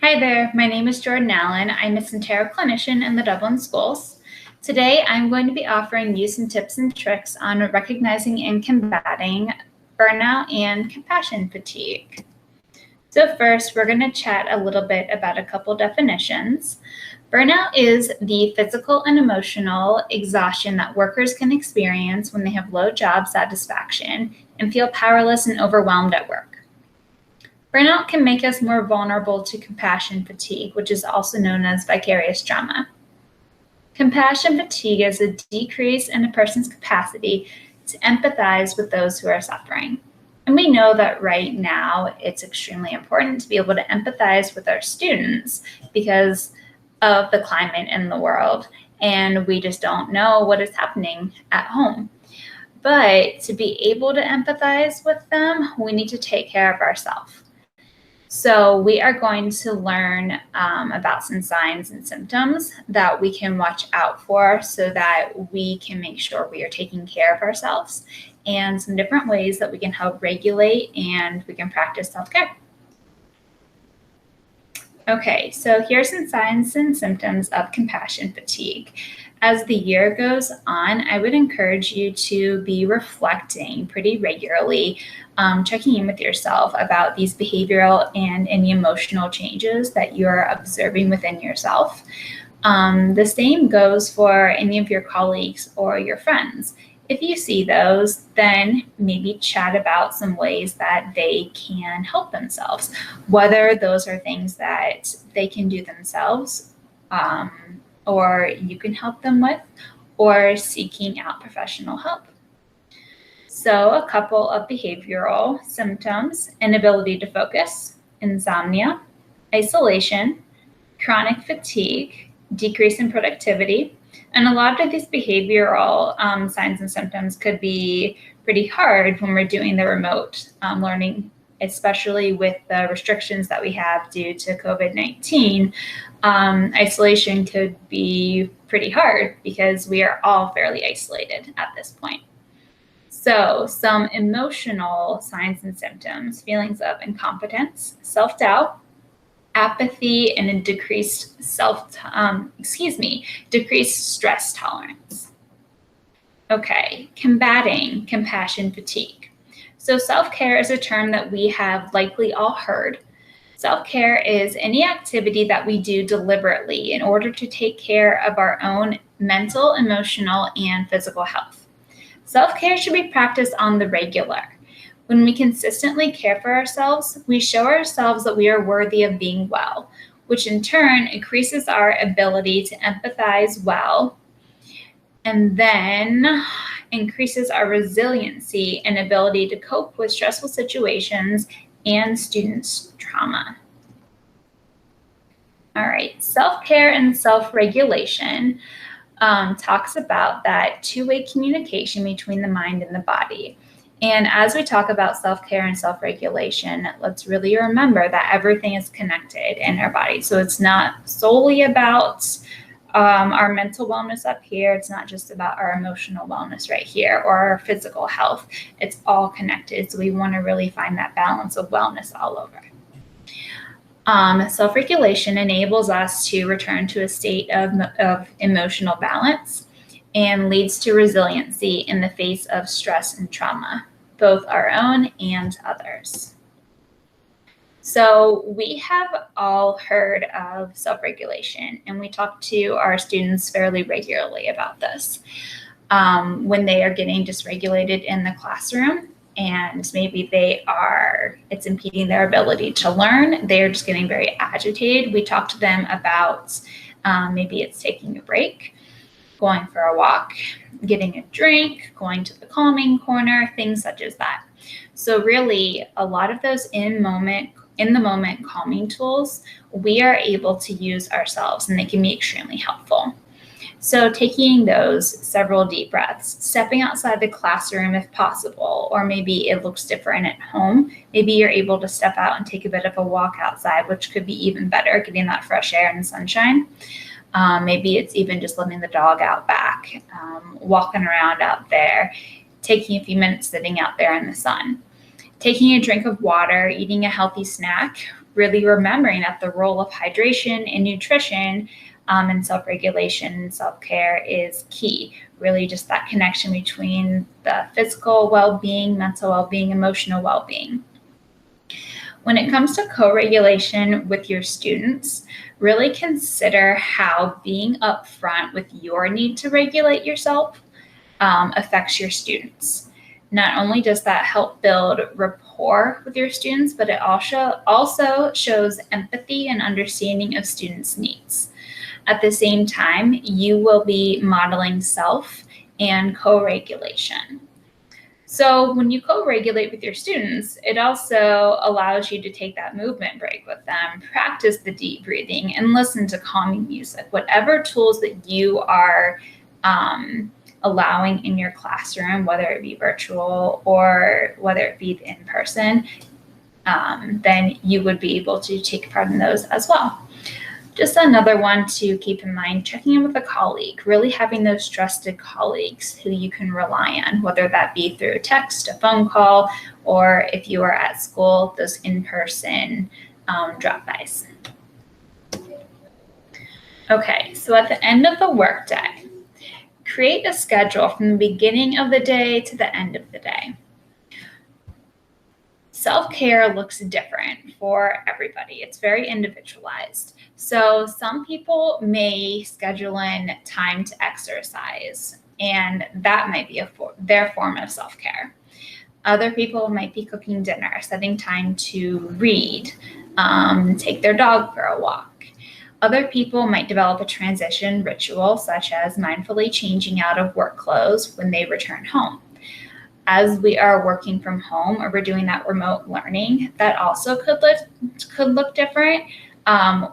Hi there, my name is Jordan Allen. I'm a Syntero clinician in the Dublin schools. Today, I'm going to be offering you some tips and tricks on recognizing and combating burnout and compassion fatigue. So first, we're going to chat a little bit about a couple definitions. Burnout is the physical and emotional exhaustion that workers can experience when they have low job satisfaction and feel powerless and overwhelmed at work. Burnout can make us more vulnerable to compassion fatigue, which is also known as vicarious trauma. Compassion fatigue is a decrease in a person's capacity to empathize with those who are suffering. And we know that right now it's extremely important to be able to empathize with our students because of the climate in the world, and we just don't know what is happening at home. But to be able to empathize with them, we need to take care of ourselves. So we are going to learn about some signs and symptoms that we can watch out for so that we can make sure we are taking care of ourselves, and some different ways that we can help regulate and we can practice self-care. Okay, so here are some signs and symptoms of compassion fatigue. As the year goes on, I would encourage you to be reflecting pretty regularly, checking in with yourself about these behavioral and any emotional changes that you're observing within yourself. The same goes for any of your colleagues or your friends. If you see those, then maybe chat about some ways that they can help themselves, whether those are things that they can do themselves, or you can help them with, or seeking out professional help. So a couple of behavioral symptoms: inability to focus, insomnia, isolation, chronic fatigue, decrease in productivity. And a lot of these behavioral signs and symptoms could be pretty hard when we're doing the remote learning, especially with the restrictions that we have due to COVID-19. Isolation could be pretty hard because we are all fairly isolated at this point. So some emotional signs and symptoms: feelings of incompetence, self-doubt, apathy, and a decreased decreased stress tolerance. Okay, combating compassion fatigue. So self-care is a term that we have likely all heard. Self-care is any activity that we do deliberately in order to take care of our own mental, emotional, and physical health. Self-care should be practiced on the regular. When we consistently care for ourselves, we show ourselves that we are worthy of being well, which in turn increases our ability to empathize well, and then increases our resiliency and ability to cope with stressful situations and students' trauma. All right, self-care and self-regulation talks about that two-way communication between the mind and the body. And as we talk about self-care and self-regulation, let's really remember that everything is connected in our body. So it's not solely about our mental wellness up here. It's not just about our emotional wellness right here or our physical health. It's all connected. So we want to really find that balance of wellness all over. Self-regulation enables us to return to a state of emotional balance and leads to resiliency in the face of stress and trauma, both our own and others. So we have all heard of self-regulation, and we talk to our students fairly regularly about this. When they are getting dysregulated in the classroom, and maybe it's impeding their ability to learn, they're just getting very agitated. We talk to them about maybe it's taking a break, going for a walk, getting a drink, going to the calming corner, things such as that. So really, a lot of those in the moment calming tools, we are able to use ourselves, and they can be extremely helpful. So taking those several deep breaths, stepping outside the classroom if possible, or maybe it looks different at home. Maybe you're able to step out and take a bit of a walk outside, which could be even better, getting that fresh air and the sunshine. Maybe it's even just letting the dog out back, walking around out there, taking a few minutes sitting out there in the sun. Taking a drink of water, eating a healthy snack, really remembering that the role of hydration and nutrition and self-regulation and self-care is key. Really just that connection between the physical well-being, mental well-being, emotional well-being. When it comes to co-regulation with your students, really consider how being upfront with your need to regulate yourself affects your students. Not only does that help build rapport with your students, but it also shows empathy and understanding of students' needs. At the same time, you will be modeling self and co-regulation. So when you co-regulate with your students, it also allows you to take that movement break with them, practice the deep breathing, and listen to calming music. Whatever tools that you are allowing in your classroom, whether it be virtual or whether it be in person, then you would be able to take part in those as well. Just another one to keep in mind, checking in with a colleague, really having those trusted colleagues who you can rely on, whether that be through text, a phone call, or if you are at school, those in-person drop-bys. Okay, so at the end of the workday, create a schedule from the beginning of the day to the end of the day. Self-care looks different for everybody. It's very individualized. So some people may schedule in time to exercise, and that might be their form of self-care. Other people might be cooking dinner, setting time to read, take their dog for a walk. Other people might develop a transition ritual, such as mindfully changing out of work clothes when they return home. As we are working from home or we're doing that remote learning, that also could look different.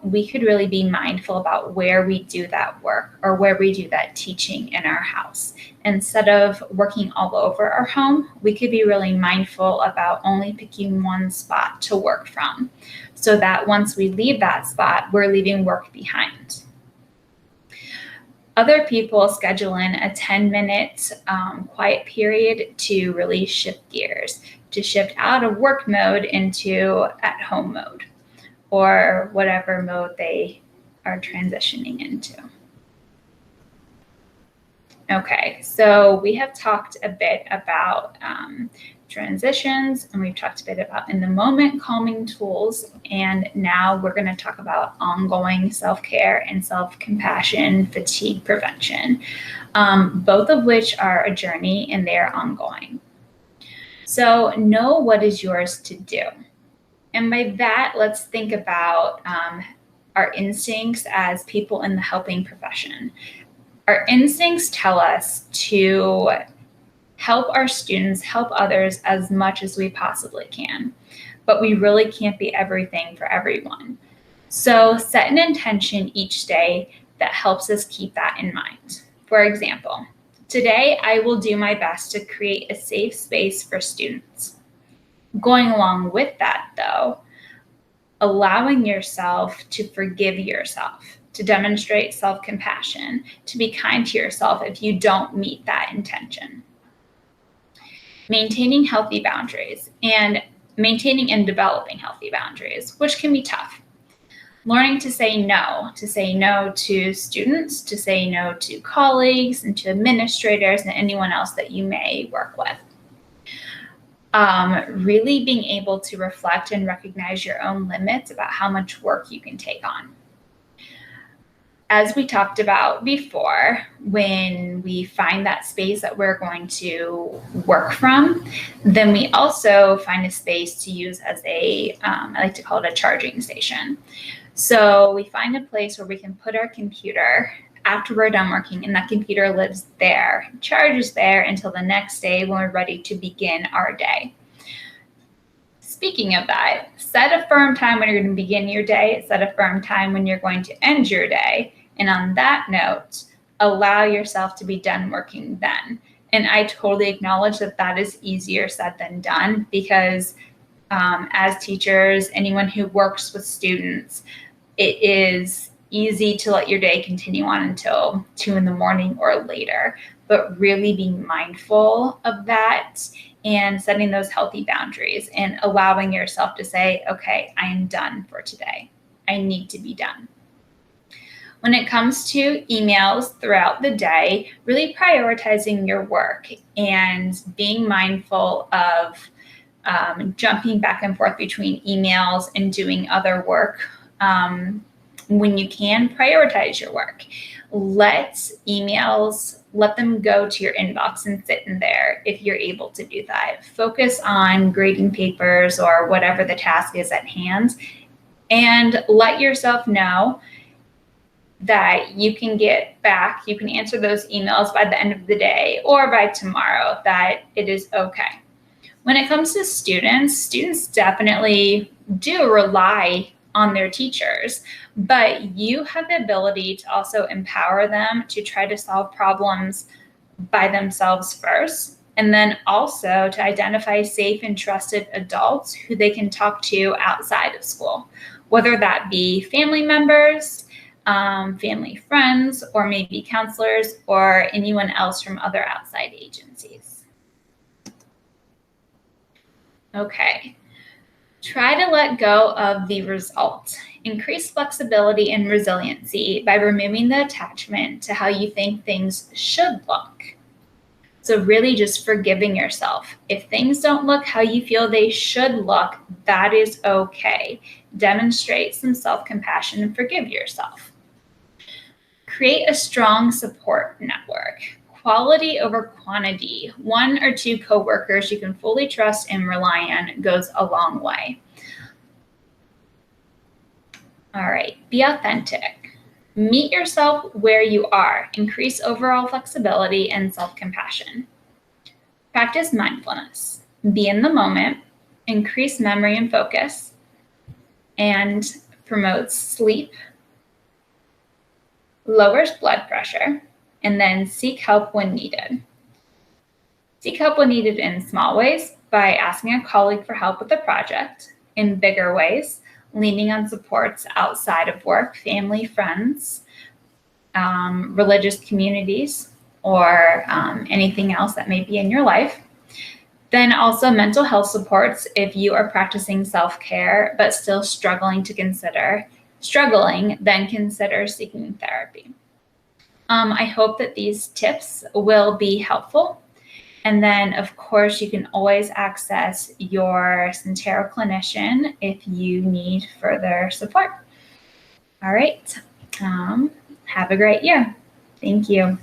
We could really be mindful about where we do that work or where we do that teaching in our house. Instead of working all over our home, we could be really mindful about only picking one spot to work from, so that once we leave that spot, we're leaving work behind. Other people schedule in a 10-minute quiet period to really shift gears, to shift out of work mode into at-home mode, or whatever mode they are transitioning into. Okay, so we have talked a bit about transitions, and we've talked a bit about in the moment calming tools, and now we're going to talk about ongoing self-care and self-compassion fatigue prevention, both of which are a journey and they're ongoing. So know what is yours to do. And by that, let's think about our instincts as people in the helping profession. Our instincts tell us to help our students, help others as much as we possibly can, but we really can't be everything for everyone. So set an intention each day that helps us keep that in mind. For example, today I will do my best to create a safe space for students. Going along with that, though, allowing yourself to forgive yourself, to demonstrate self-compassion, to be kind to yourself if you don't meet that intention. Maintaining healthy boundaries and maintaining and developing healthy boundaries, which can be tough. Learning to say no to students, to say no to colleagues and to administrators and anyone else that you may work with. Really being able to reflect and recognize your own limits about how much work you can take on. As we talked about before, when we find that space that we're going to work from, then we also find a space to use as I like to call it a charging station. So we find a place where we can put our computer after we're done working, and that computer lives there, charges there until the next day when we're ready to begin our day. Speaking of that, set a firm time when you're going to begin your day, set a firm time when you're going to end your day. And on that note, allow yourself to be done working then. And I totally acknowledge that that is easier said than done, because as teachers, anyone who works with students, it is easy to let your day continue on until 2 a.m. or later, but really being mindful of that and setting those healthy boundaries and allowing yourself to say, okay, I'm done for today. I need to be done. When it comes to emails throughout the day, really prioritizing your work and being mindful of jumping back and forth between emails and doing other work. When you can, prioritize your work. Let them go to your inbox and sit in there if you're able to do that. Focus on grading papers or whatever the task is at hand, and let yourself know that you can answer those emails by the end of the day or by tomorrow, that it is okay. When it comes to students definitely do rely on their teachers, but you have the ability to also empower them to try to solve problems by themselves first, and then also to identify safe and trusted adults who they can talk to outside of school, whether that be family members, family friends, or maybe counselors or anyone else from other outside agencies. Okay, try to let go of the result. Increase flexibility and resiliency by removing the attachment to how you think things should look. So really just forgiving yourself. If things don't look how you feel they should look, that is okay. Demonstrate some self-compassion and forgive yourself. Create a strong support network. Quality over quantity. 1 or 2 coworkers you can fully trust and rely on goes a long way. All right, be authentic. Meet yourself where you are. Increase overall flexibility and self-compassion. Practice mindfulness. Be in the moment. Increase memory and focus. And promotes sleep. Lowers blood pressure. And then seek help when needed. Seek help when needed in small ways by asking a colleague for help with a project. In bigger ways, leaning on supports outside of work, family, friends, religious communities, or anything else that may be in your life. Then also mental health supports if you are practicing self-care but still struggling, then consider seeking therapy. I hope that these tips will be helpful. And then, of course, you can always access your Syntero clinician if you need further support. All right. Have a great year. Thank you.